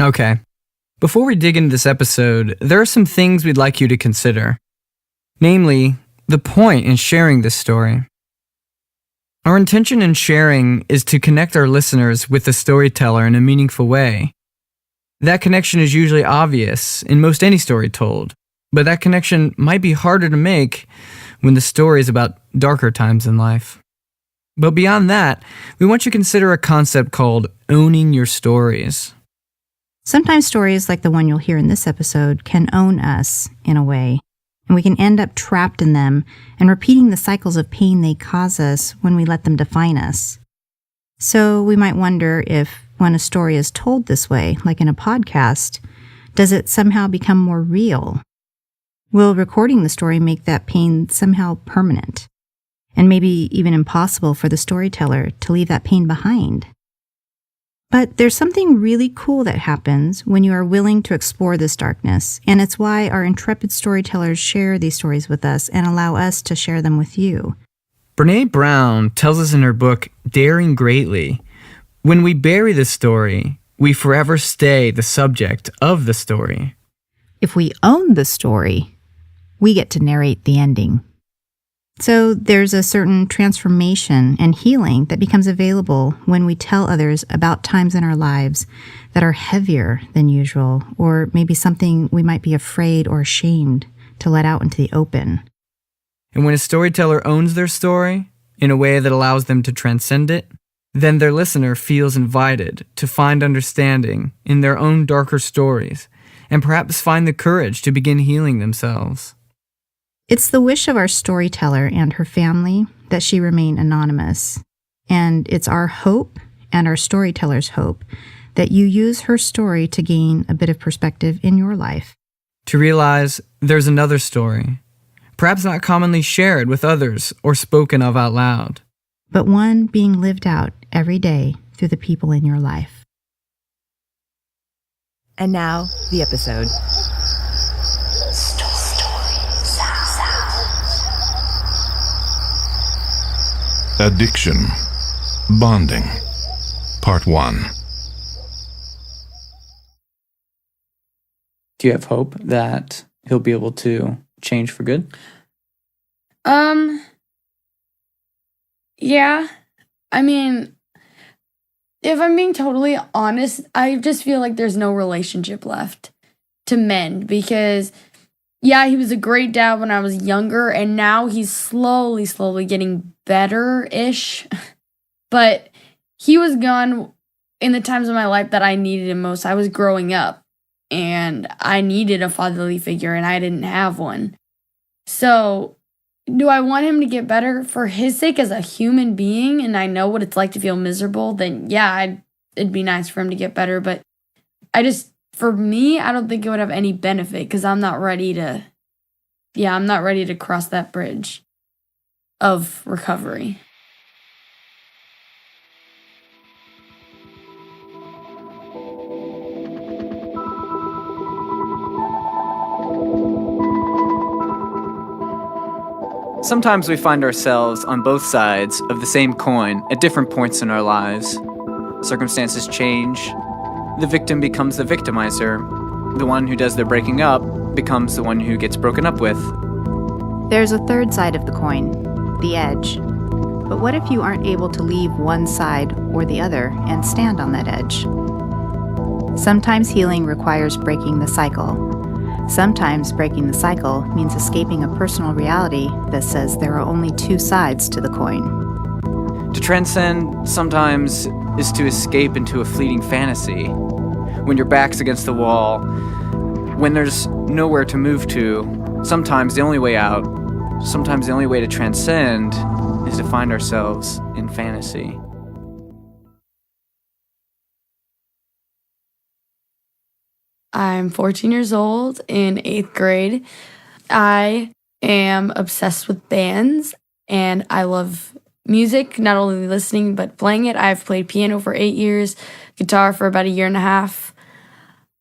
Okay. Before we dig into this episode, there are some things we'd like you to consider. Namely, the point in sharing this story. Our intention in sharing is to connect our listeners with the storyteller in a meaningful way. That connection is usually obvious in most any story told, but that connection might be harder to make when the story is about darker times in life. But beyond that, we want you to consider a concept called owning your stories. Sometimes stories like the one you'll hear in this episode can own us in a way, and we can end up trapped in them and repeating the cycles of pain they cause us when we let them define us. So we might wonder if, when a story is told this way, like in a podcast, does it somehow become more real? Will recording the story make that pain somehow permanent, and maybe even impossible for the storyteller to leave that pain behind? But there's something really cool that happens when you are willing to explore this darkness, and it's why our intrepid storytellers share these stories with us and allow us to share them with you. Brene Brown tells us in her book, Daring Greatly, when we bury the story, we forever stay the subject of the story. If we own the story, we get to narrate the ending. So there's a certain transformation and healing that becomes available when we tell others about times in our lives that are heavier than usual, or maybe something we might be afraid or ashamed to let out into the open. And when a storyteller owns their story in a way that allows them to transcend it, then their listener feels invited to find understanding in their own darker stories and perhaps find the courage to begin healing themselves. It's the wish of our storyteller and her family that she remain anonymous, and it's our hope and our storyteller's hope that you use her story to gain a bit of perspective in your life. To realize there's another story, perhaps not commonly shared with others or spoken of out loud, but one being lived out every day through the people in your life. And now, the episode. Addiction. Bonding. Part 1. do you have hope that he'll be able to change for good? Yeah. I mean, if I'm being totally honest, I just feel like there's no relationship left to mend because, yeah, he was a great dad when I was younger, and now he's slowly getting better-ish. But he was gone in the times of my life that I needed him most. I was growing up, and I needed a fatherly figure, and I didn't have one. So, do I want him to get better for his sake as a human being, and I know what it's like to feel miserable? Then, yeah, it'd be nice for him to get better, but for me, I don't think it would have any benefit because I'm not ready to cross that bridge of recovery. Sometimes we find ourselves on both sides of the same coin at different points in our lives. Circumstances change. The victim becomes the victimizer. The one who does the breaking up becomes the one who gets broken up with. There's a third side of the coin, the edge. But what if you aren't able to leave one side or the other and stand on that edge? Sometimes healing requires breaking the cycle. Sometimes breaking the cycle means escaping a personal reality that says there are only two sides to the coin. To transcend sometimes is to escape into a fleeting fantasy. When your back's against the wall, when there's nowhere to move to, sometimes the only way out, sometimes the only way to transcend is to find ourselves in fantasy. I'm 14 years old in 8th grade. I am obsessed with bands, and I love music, not only listening, but playing it. I've played piano for 8 years, guitar for about a year and a half.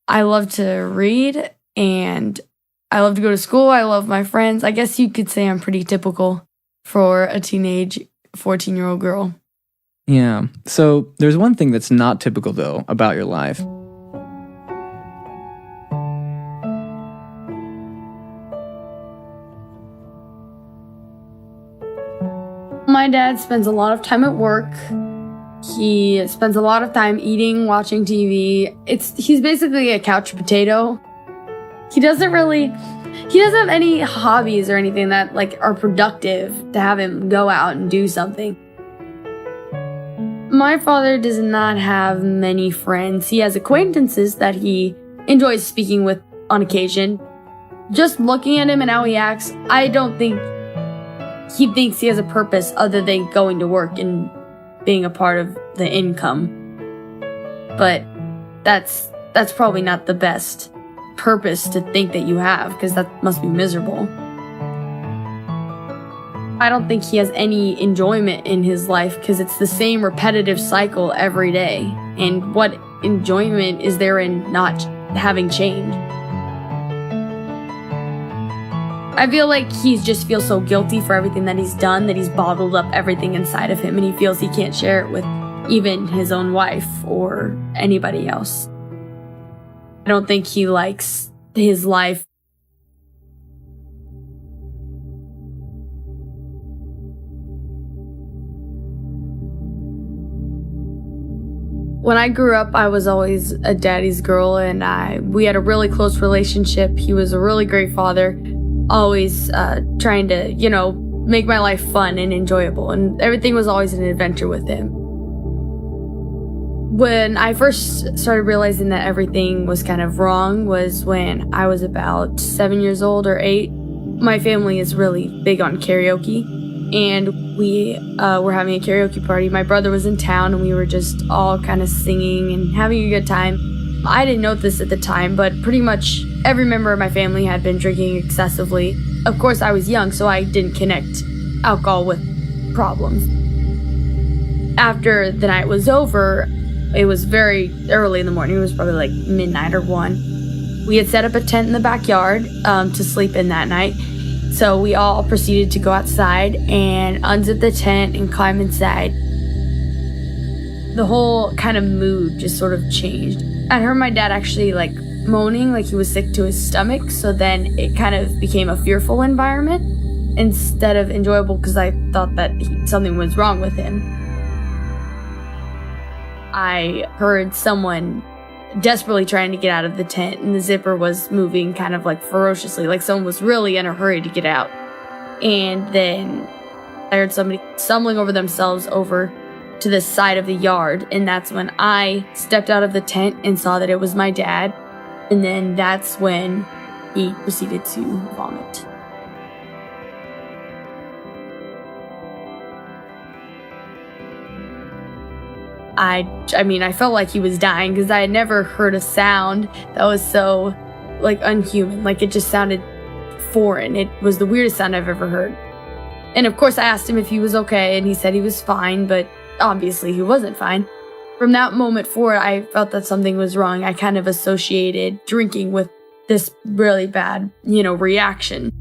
I love to read, and I love to go to school. I love my friends. I guess you could say I'm pretty typical for a teenage 14-year-old girl. Yeah, so there's one thing that's not typical, though, about your life. My dad spends a lot of time at work. He spends a lot of time eating, watching TV. He's basically a couch potato. He doesn't have any hobbies or anything that like are productive to have him go out and do something. My father does not have many friends. He has acquaintances that he enjoys speaking with on occasion. Just looking at him and how he acts, I don't think he thinks he has a purpose other than going to work and being a part of the income. But that's probably not the best purpose to think that you have, because that must be miserable. I don't think he has any enjoyment in his life because it's the same repetitive cycle every day. And what enjoyment is there in not having change? I feel like he just feels so guilty for everything that he's done that he's bottled up everything inside of him, and he feels he can't share it with even his own wife or anybody else. I don't think he likes his life. When I grew up, I was always a daddy's girl, and we had a really close relationship. He was a really great father, always trying to, make my life fun and enjoyable, and everything was always an adventure with him. When I first started realizing that everything was kind of wrong was when I was about 7 years old or 8. My family is really big on karaoke, and we were having a karaoke party. My brother was in town, and we were just all kind of singing and having a good time. I didn't know this at the time, but pretty much every member of my family had been drinking excessively. Of course, I was young, so I didn't connect alcohol with problems. After the night was over, it was very early in the morning. It was probably like midnight or 1. We had set up a tent in the backyard to sleep in that night. So we all proceeded to go outside and unzip the tent and climb inside. The whole kind of mood just sort of changed. I heard my dad actually moaning like he was sick to his stomach. So then it kind of became a fearful environment instead of enjoyable, because I thought that something was wrong with him. I heard someone desperately trying to get out of the tent, and the zipper was moving kind of ferociously, like someone was really in a hurry to get out. And then I heard somebody stumbling over themselves over to the side of the yard, and that's when I stepped out of the tent and saw that it was my dad. And then that's when he proceeded to vomit. I felt like he was dying because I had never heard a sound that was so unhuman. It just sounded foreign. It was the weirdest sound I've ever heard. And of course I asked him if he was okay, and he said he was fine, but obviously he wasn't fine. From that moment forward, I felt that something was wrong. I kind of associated drinking with this really bad, reaction.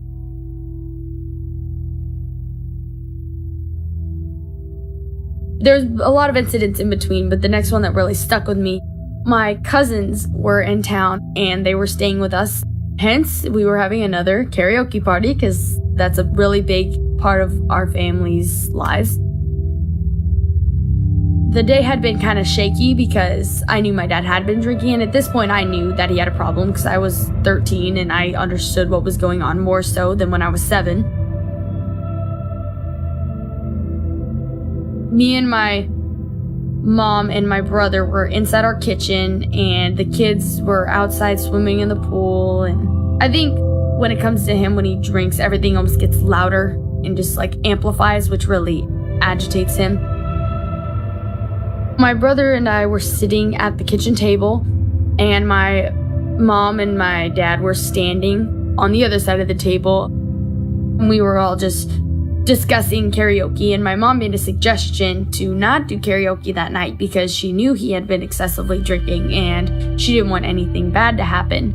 There's a lot of incidents in between, but the next one that really stuck with me, my cousins were in town and they were staying with us. Hence, we were having another karaoke party because that's a really big part of our family's lives. The day had been kind of shaky because I knew my dad had been drinking, and at this point I knew that he had a problem because I was 13 and I understood what was going on more so than when I was 7. Me and my mom and my brother were inside our kitchen, and the kids were outside swimming in the pool. And I think when it comes to him, when he drinks, everything almost gets louder and just amplifies, which really agitates him. My brother and I were sitting at the kitchen table, and my mom and my dad were standing on the other side of the table. And we were all just discussing karaoke, and my mom made a suggestion to not do karaoke that night because she knew he had been excessively drinking and she didn't want anything bad to happen.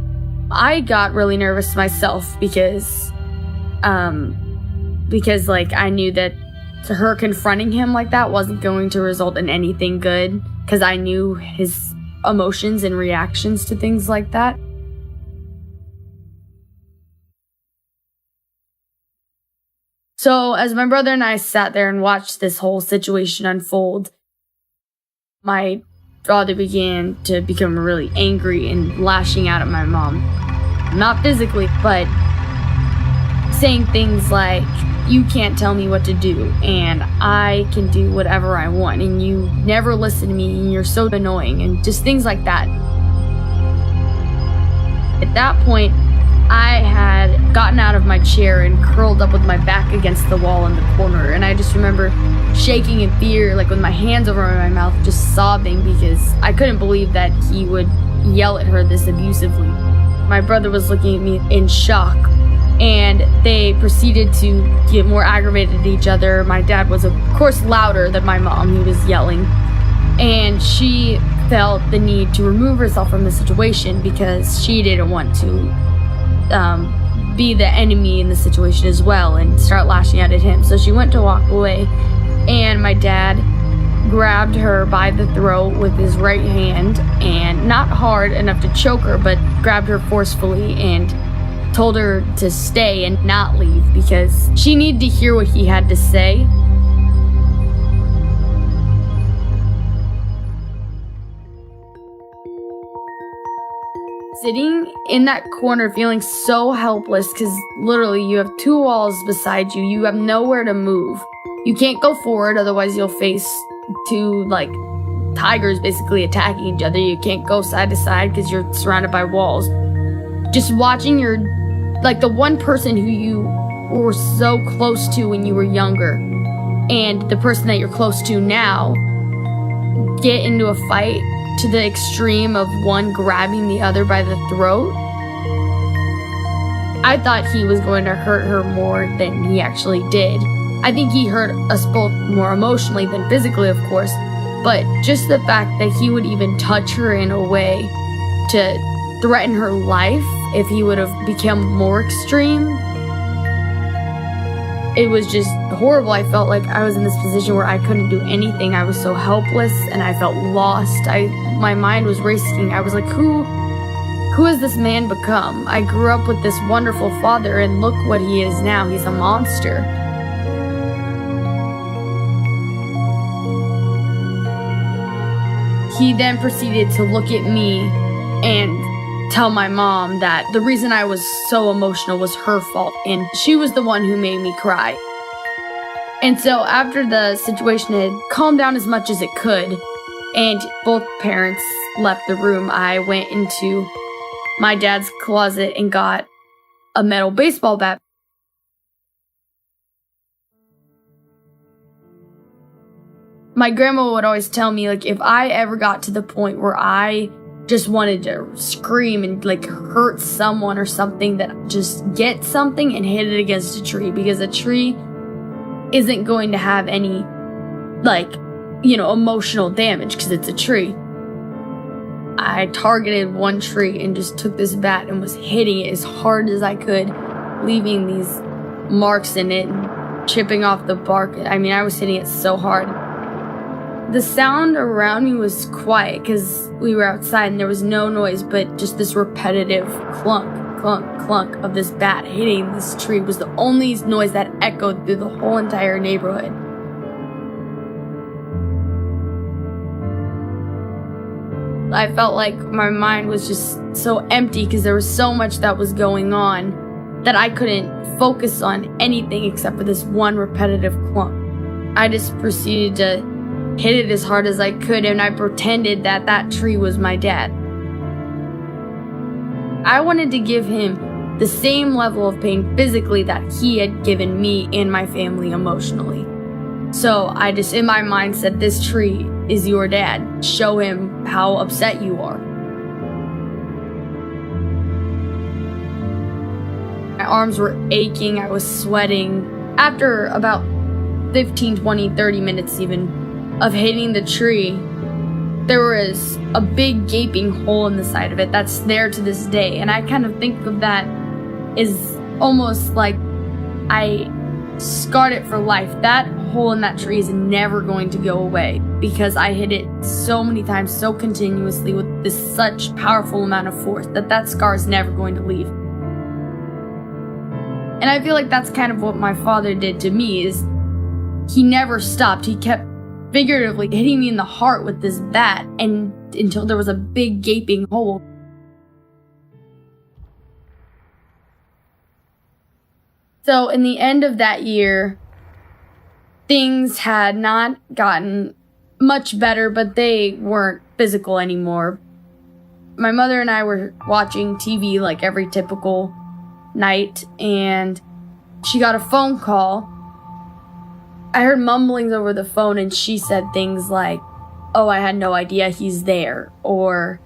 I got really nervous myself because I knew that her confronting him like that wasn't going to result in anything good, because I knew his emotions and reactions to things like that. So as my brother and I sat there and watched this whole situation unfold, my father began to become really angry and lashing out at my mom. Not physically, but saying things like, you can't tell me what to do, and I can do whatever I want, and you never listen to me, and you're so annoying, and just things like that. At that point, I had gotten out of my chair and curled up with my back against the wall in the corner, and I just remember shaking in fear, like with my hands over my mouth, just sobbing because I couldn't believe that he would yell at her this abusively. My brother was looking at me in shock, and they proceeded to get more aggravated at each other. My dad was, of course, louder than my mom. He was yelling, and she felt the need to remove herself from the situation because she didn't want to be the enemy in the situation as well and start lashing out at him. So she went to walk away, and my dad grabbed her by the throat with his right hand, and not hard enough to choke her, but grabbed her forcefully and told her to stay and not leave because she needed to hear what he had to say. Sitting in that corner feeling so helpless because literally you have two walls beside you. You have nowhere to move. You can't go forward, otherwise you'll face two, tigers basically attacking each other. You can't go side to side because you're surrounded by walls. Just watching the one person who you were so close to when you were younger and the person that you're close to now get into a fight to the extreme of one grabbing the other by the throat. I thought he was going to hurt her more than he actually did. I think he hurt us both more emotionally than physically, of course, but just the fact that he would even touch her in a way to threaten her life if he would have become more extreme, it was just horrible. I felt like I was in this position where I couldn't do anything. I was so helpless and I felt lost. My mind was racing. I was like, who has this man become? I grew up with this wonderful father and look what he is now. He's a monster. He then proceeded to look at me and tell my mom that the reason I was so emotional was her fault, and she was the one who made me cry. And so after the situation had calmed down as much as it could, and both parents left the room, I went into my dad's closet and got a metal baseball bat. My grandma would always tell me, if I ever got to the point where I just wanted to scream and hurt someone or something, that just get something and hit it against a tree, because a tree isn't going to have any emotional damage because it's a tree. I targeted one tree and just took this bat and was hitting it as hard as I could, leaving these marks in it and chipping off the bark. I mean, I was hitting it so hard. The sound around me was quiet because we were outside and there was no noise, but just this repetitive clunk, clunk, clunk of this bat hitting this tree was the only noise that echoed through the whole entire neighborhood. I felt like my mind was just so empty because there was so much that was going on that I couldn't focus on anything except for this one repetitive clunk. I just proceeded to hit it as hard as I could, and I pretended that tree was my dad. I wanted to give him the same level of pain physically that he had given me and my family emotionally. So I just, in my mind, said, this tree is your dad. Show him how upset you are. My arms were aching. I was sweating. After about 15, 20, 30 minutes even of hitting the tree, there was a big gaping hole in the side of it that's there to this day. And I kind of think of that as almost like I scarred it for life. That hole in that tree is never going to go away because I hit it so many times, so continuously with this such powerful amount of force that scar is never going to leave. And And I feel like that's kind of what my father did to me, is he never stopped. He kept figuratively hitting me in the heart with this bat, and until there was a big gaping hole. So in the end of that year, things had not gotten much better, but they weren't physical anymore. My mother and I were watching TV like every typical night, and she got a phone call. I heard mumblings over the phone, and she said things like, "Oh, I had no idea he's there," or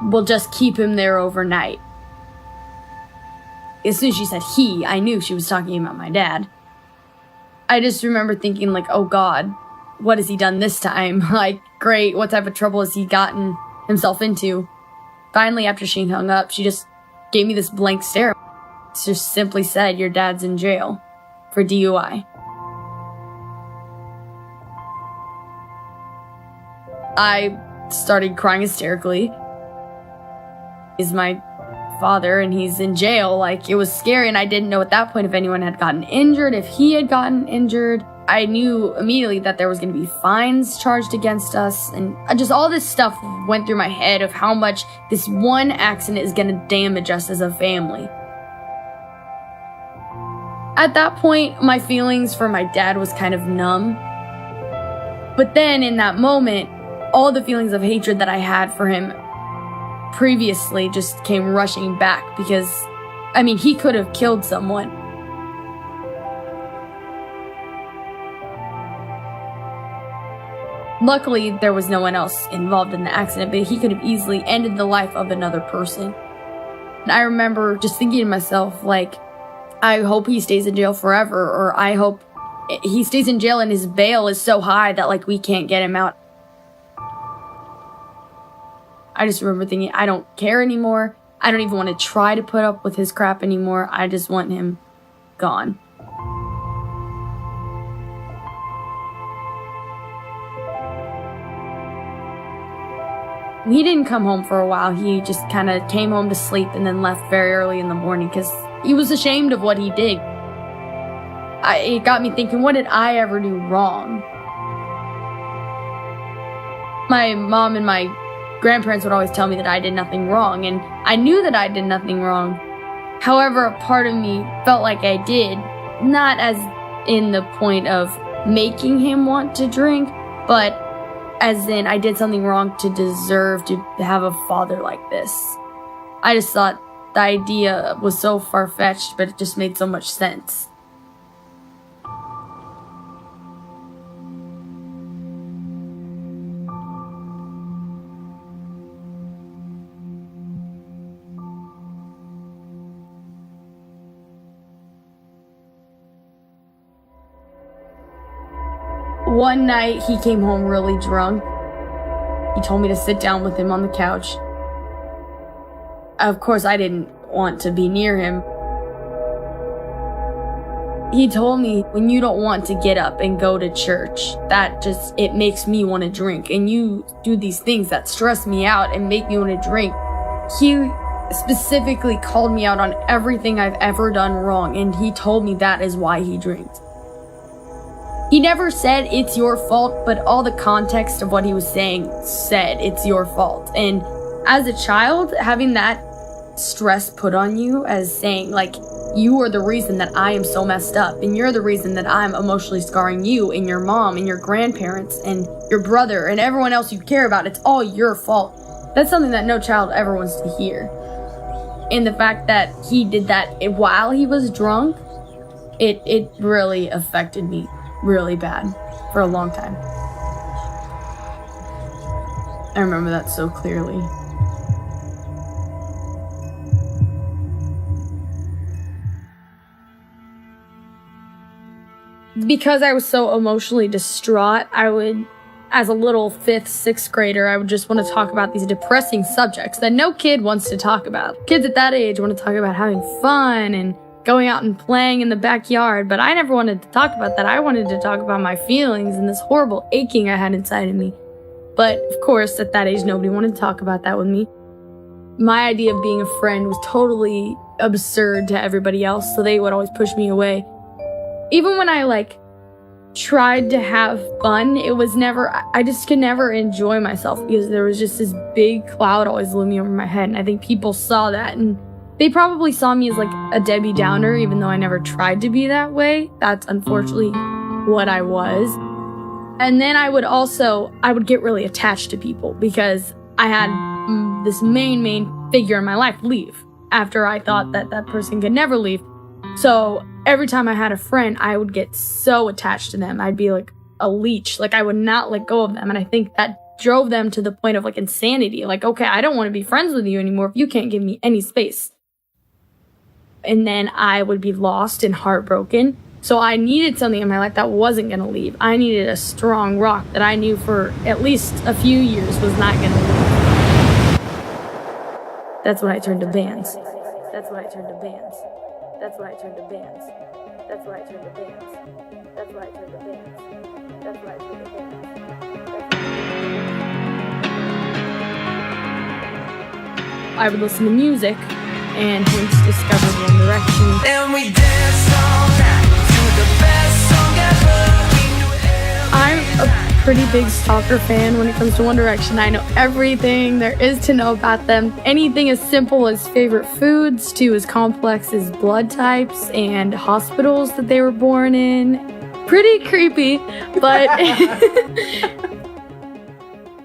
"We'll just keep him there overnight." As soon as she said he, I knew she was talking about my dad. I just remember thinking like, oh God, what has he done this time? Like, great, what type of trouble has he gotten himself into? Finally, after she hung up, she just gave me this blank stare. She just simply said, "Your dad's in jail for DUI." I started crying hysterically. He's my father and he's in jail. Like, it was scary, and I didn't know at that point if anyone had gotten injured, if he had gotten injured. I knew immediately that there was going to be fines charged against us, and just all this stuff went through my head of how much this one accident is going to damage us as a family. At that point, my feelings for my dad was kind of numb. But then in that moment, all the feelings of hatred that I had for him previously just came rushing back, because, I mean, he could have killed someone. Luckily, there was no one else involved in the accident, but he could have easily ended the life of another person. And I remember just thinking to myself, like, I hope he stays in jail forever, or I hope he stays in jail and his bail is so high that, like, we can't get him out. I just remember thinking, I don't care anymore. I don't even want to try to put up with his crap anymore. I just want him gone. He didn't come home for a while. He just kind of came home to sleep and then left very early in the morning because he was ashamed of what he did. It got me thinking, what did I ever do wrong? My mom and my grandparents would always tell me that I did nothing wrong, and I knew that I did nothing wrong. However, a part of me felt like I did, not as in the point of making him want to drink, but as in I did something wrong to deserve to have a father like this. I just thought the idea was so far-fetched, but it just made so much sense. One night, he came home really drunk. He told me to sit down with him on the couch. Of course, I didn't want to be near him. He told me, when you don't want to get up and go to church, it makes me want to drink. And you do these things that stress me out and make me want to drink. He specifically called me out on everything I've ever done wrong, and he told me that is why he drinks. He never said it's your fault, but all the context of what he was saying said it's your fault. And as a child, having that stress put on you as saying, like, you are the reason that I am so messed up, and you're the reason that I'm emotionally scarring you and your mom and your grandparents and your brother and everyone else you care about, it's all your fault. That's something that no child ever wants to hear. And the fact that he did that while he was drunk, it really affected me really bad for a long time. I remember that so clearly. Because I was so emotionally distraught, I would, as a little 5th, 6th grader, I would just want to talk about these depressing subjects that no kid wants to talk about. Kids at that age want to talk about having fun and going out and playing in the backyard, but I never wanted to talk about that. I wanted to talk about my feelings and this horrible aching I had inside of me. But of course, at that age, nobody wanted to talk about that with me. my idea of being a friend was totally absurd to everybody else, so they would always push me away. Even when I tried to have fun, it was never, I just could never enjoy myself because there was just this big cloud always looming over my head. And I think people saw that, and they probably saw me as a Debbie Downer, even though I never tried to be that way. That's unfortunately what I was. And then I would get really attached to people because I had this main figure in my life leave after I thought that person could never leave. So every time I had a friend, I would get so attached to them. I'd be like a leech. I would not let go of them. And I think that drove them to the point of insanity. Okay, I don't want to be friends with you anymore if you can't give me any space. And then I would be lost and heartbroken. So I needed something in my life that wasn't going to leave. I needed a strong rock that I knew for at least a few years was not going to leave. That's when I turned to bands. That's when I turned to bands. That's when I turned to bands. That's when I turned to bands. That's when I turned to bands. That's when I turned to bands. I would listen to music and hence discovered One Direction. And we dance all night to the best song ever. I'm a pretty big stalker fan when it comes to One Direction. I know everything there is to know about them. Anything as simple as favorite foods to as complex as blood types and hospitals that they were born in. Pretty creepy, but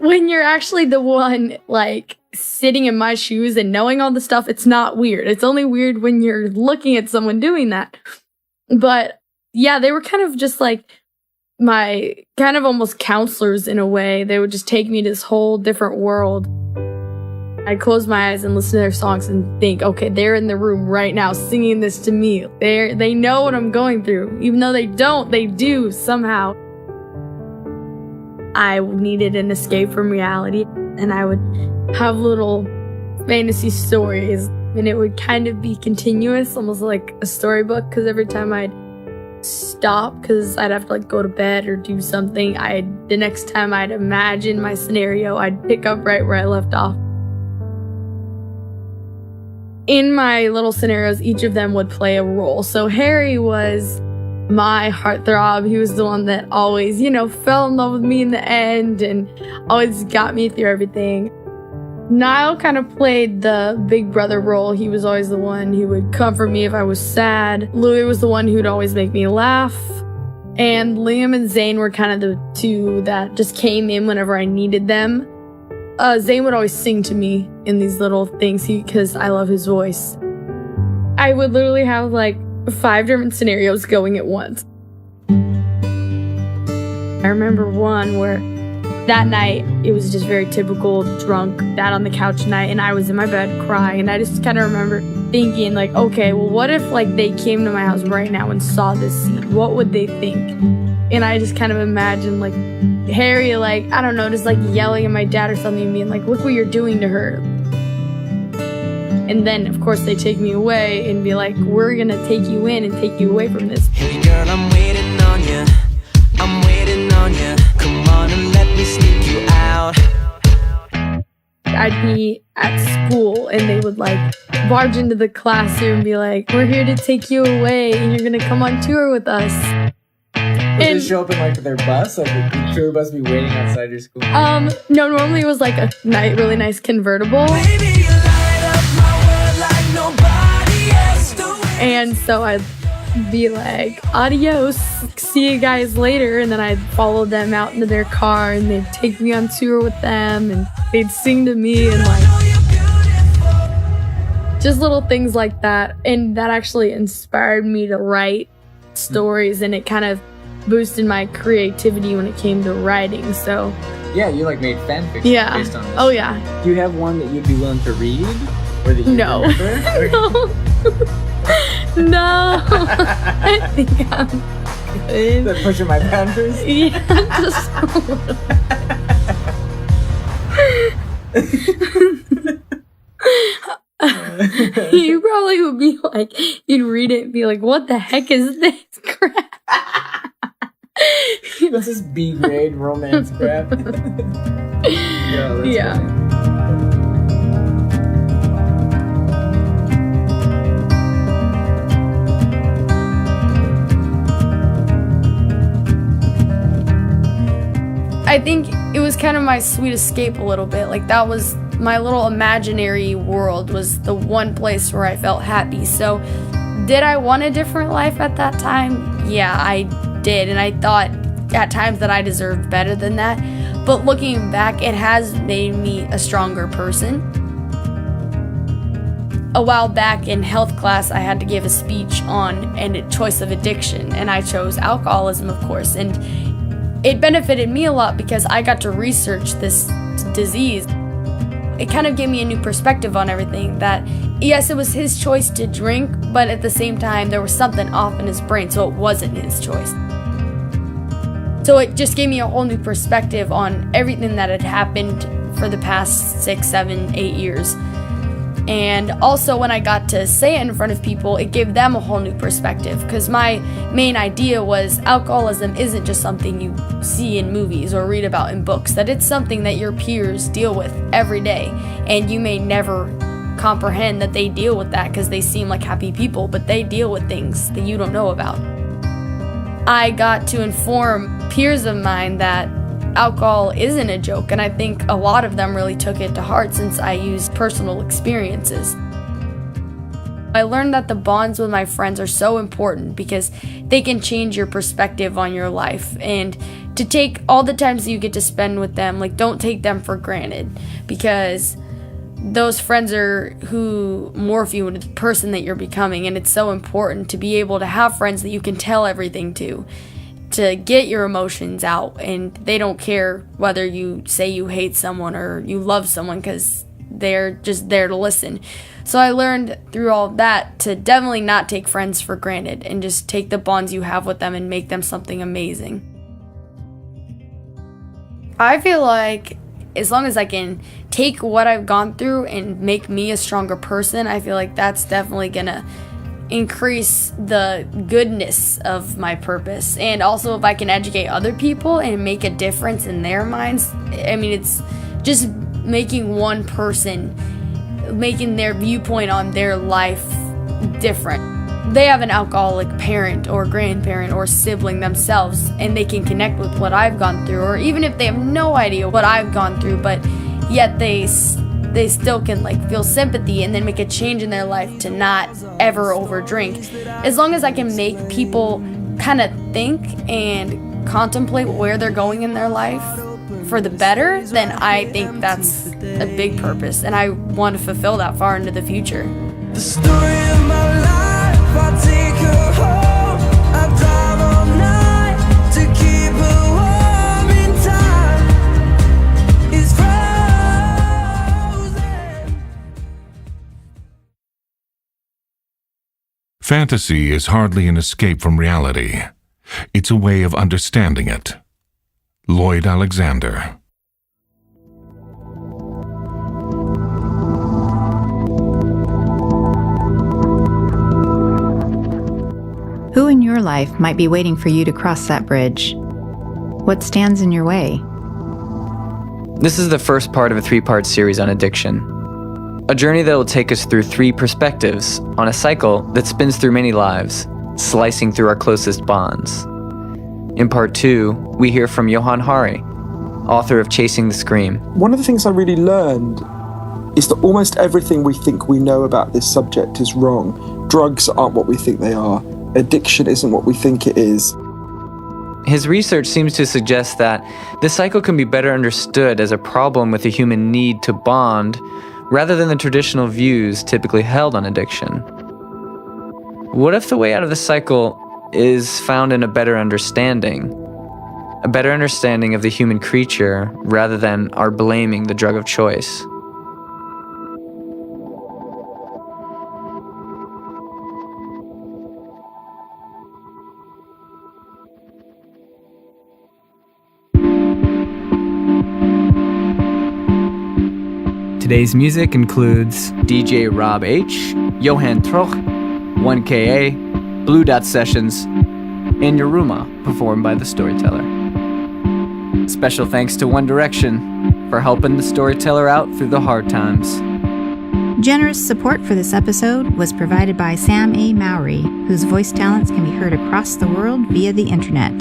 when you're actually the one sitting in my shoes and knowing all the stuff, it's not weird. It's only weird when you're looking at someone doing that. But yeah, they were kind of just my kind of almost counselors in a way. They would just take me to this whole different world. I'd close my eyes and listen to their songs and think, okay, they're in the room right now singing this to me. They know what I'm going through. Even though they don't, they do somehow. I needed an escape from reality, and I would have little fantasy stories, and it would kind of be continuous, almost like a storybook, because every time I'd stop, because I'd have to go to bed or do something, the next time I'd imagine my scenario, I'd pick up right where I left off. In my little scenarios, each of them would play a role. So Harry was my heartthrob. He was the one that always, fell in love with me in the end and always got me through everything. Niall kind of played the big brother role. He was always the one who would comfort me if I was sad. Louis was the one who'd always make me laugh. And Liam and Zane were kind of the two that just came in whenever I needed them. Zane would always sing to me in these little things because I love his voice. I would literally have 5 different scenarios going at once. I remember one where that night, it was just very typical drunk, dad on the couch night, and I was in my bed crying, and I just kind of remember thinking, okay, well, what if, they came to my house right now and saw this scene? What would they think? And I just kind of imagined, Harry, I don't know, just, yelling at my dad or something and being look what you're doing to her. And then, of course, they take me away and be we're gonna take you in and take you away from this. Hey, girl, I'm waiting on you. I'm waiting on you. Come on and let me sneak you out. I'd be at school and they would barge into the classroom and be we're here to take you away and you're gonna come on tour with us. Would they show up in their bus? The tour bus be waiting outside your school? No, normally it was a really nice convertible. Baby, you light up my world like nobody else do. And so I'd be adios, see you guys later, and then I'd follow them out into their car and they'd take me on tour with them and they'd sing to me and just little things like that. And that actually inspired me to write stories, and it kind of boosted my creativity when it came to writing. So yeah, you made fan fiction based on this. Oh yeah. Do you have one that you'd be willing to read or that you remember? No. I think I'm good. That pushing my boundaries? Yeah, just a little. You probably would be you'd read it and be what the heck is this crap? This is B-grade romance crap. Yeah. Funny. I think it was kind of my sweet escape a little bit. Like, that was my little imaginary world, was the one place where I felt happy. So did I want a different life at that time? Yeah, I did. And I thought at times that I deserved better than that. But looking back, it has made me a stronger person. A while back in health class, I had to give a speech on a choice of addiction, and I chose alcoholism, of course. And it benefited me a lot because I got to research this disease. It kind of gave me a new perspective on everything, that yes, it was his choice to drink, but at the same time, there was something off in his brain, so it wasn't his choice. So it just gave me a whole new perspective on everything that had happened for the past 6, 7, 8 years. And also when I got to say it in front of people, it gave them a whole new perspective, because my main idea was alcoholism isn't just something you see in movies or read about in books, that it's something that your peers deal with every day, and you may never comprehend that they deal with that because they seem like happy people, but they deal with things that you don't know about. I got to inform peers of mine that alcohol isn't a joke, and I think a lot of them really took it to heart since I used personal experiences. I learned that the bonds with my friends are so important because they can change your perspective on your life, and to take all the times that you get to spend with them, like, don't take them for granted, because those friends are who morph you into the person that you're becoming, and it's so important to be able to have friends that you can tell everything to get your emotions out, and they don't care whether you say you hate someone or you love someone, because they're just there to listen. So I learned through all of that to definitely not take friends for granted, and just take the bonds you have with them and make them something amazing. I feel like as long as I can take what I've gone through and make me a stronger person, I feel like that's definitely gonna increase the goodness of my purpose. And also, if I can educate other people and make a difference in their minds, I mean, it's just making one person, making their viewpoint on their life different. They have an alcoholic parent or grandparent or sibling themselves, and they can connect with what I've gone through, or even if they have no idea what I've gone through, but yet they still can, like, feel sympathy and then make a change in their life to not ever overdrink. As long as I can make people kind of think and contemplate where they're going in their life for the better, then I think that's a big purpose, and I want to fulfill that far into the future. The story of my life, I take her home, I drive all night to keep her warm in time. It's frozen. Fantasy is hardly an escape from reality. It's a way of understanding it. Lloyd Alexander. Who in your life might be waiting for you to cross that bridge? What stands in your way? This is the first part of a 3-part series on addiction. A journey that will take us through 3 perspectives on a cycle that spins through many lives, slicing through our closest bonds. In part 2, we hear from Johan Hari, author of Chasing the Scream. One of the things I really learned is that almost everything we think we know about this subject is wrong. Drugs aren't what we think they are. Addiction isn't what we think it is. His research seems to suggest that this cycle can be better understood as a problem with the human need to bond, rather than the traditional views typically held on addiction. What if the way out of the cycle is found in a better understanding of the human creature, rather than our blaming the drug of choice? Today's music includes DJ Rob H, Johan Troch, 1KA, Blue Dot Sessions, and Yoruma, performed by The Storyteller. Special thanks to One Direction for helping the storyteller out through the hard times. Generous support for this episode was provided by Sam A. Mowry, whose voice talents can be heard across the world via the internet.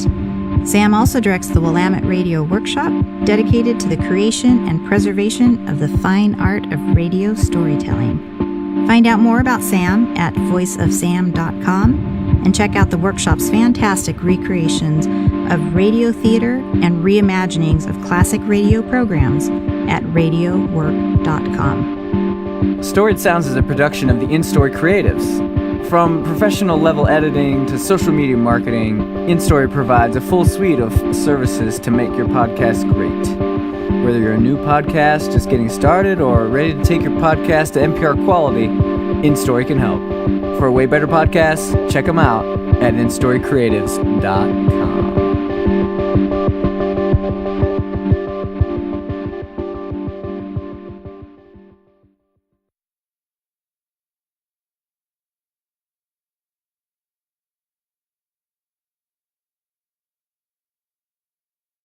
Sam also directs the Willamette Radio Workshop, dedicated to the creation and preservation of the fine art of radio storytelling. Find out more about Sam at voiceofsam.com and check out the workshop's fantastic recreations of radio theater and reimaginings of classic radio programs at radiowork.com. Storied Sounds is a production of the In-Story Creatives. From professional level editing to social media marketing, In-Story provides a full suite of services to make your podcast great. Whether you're a new podcast just getting started or ready to take your podcast to NPR quality, In-Story can help. For a way better podcast, check them out at instorycreatives.com.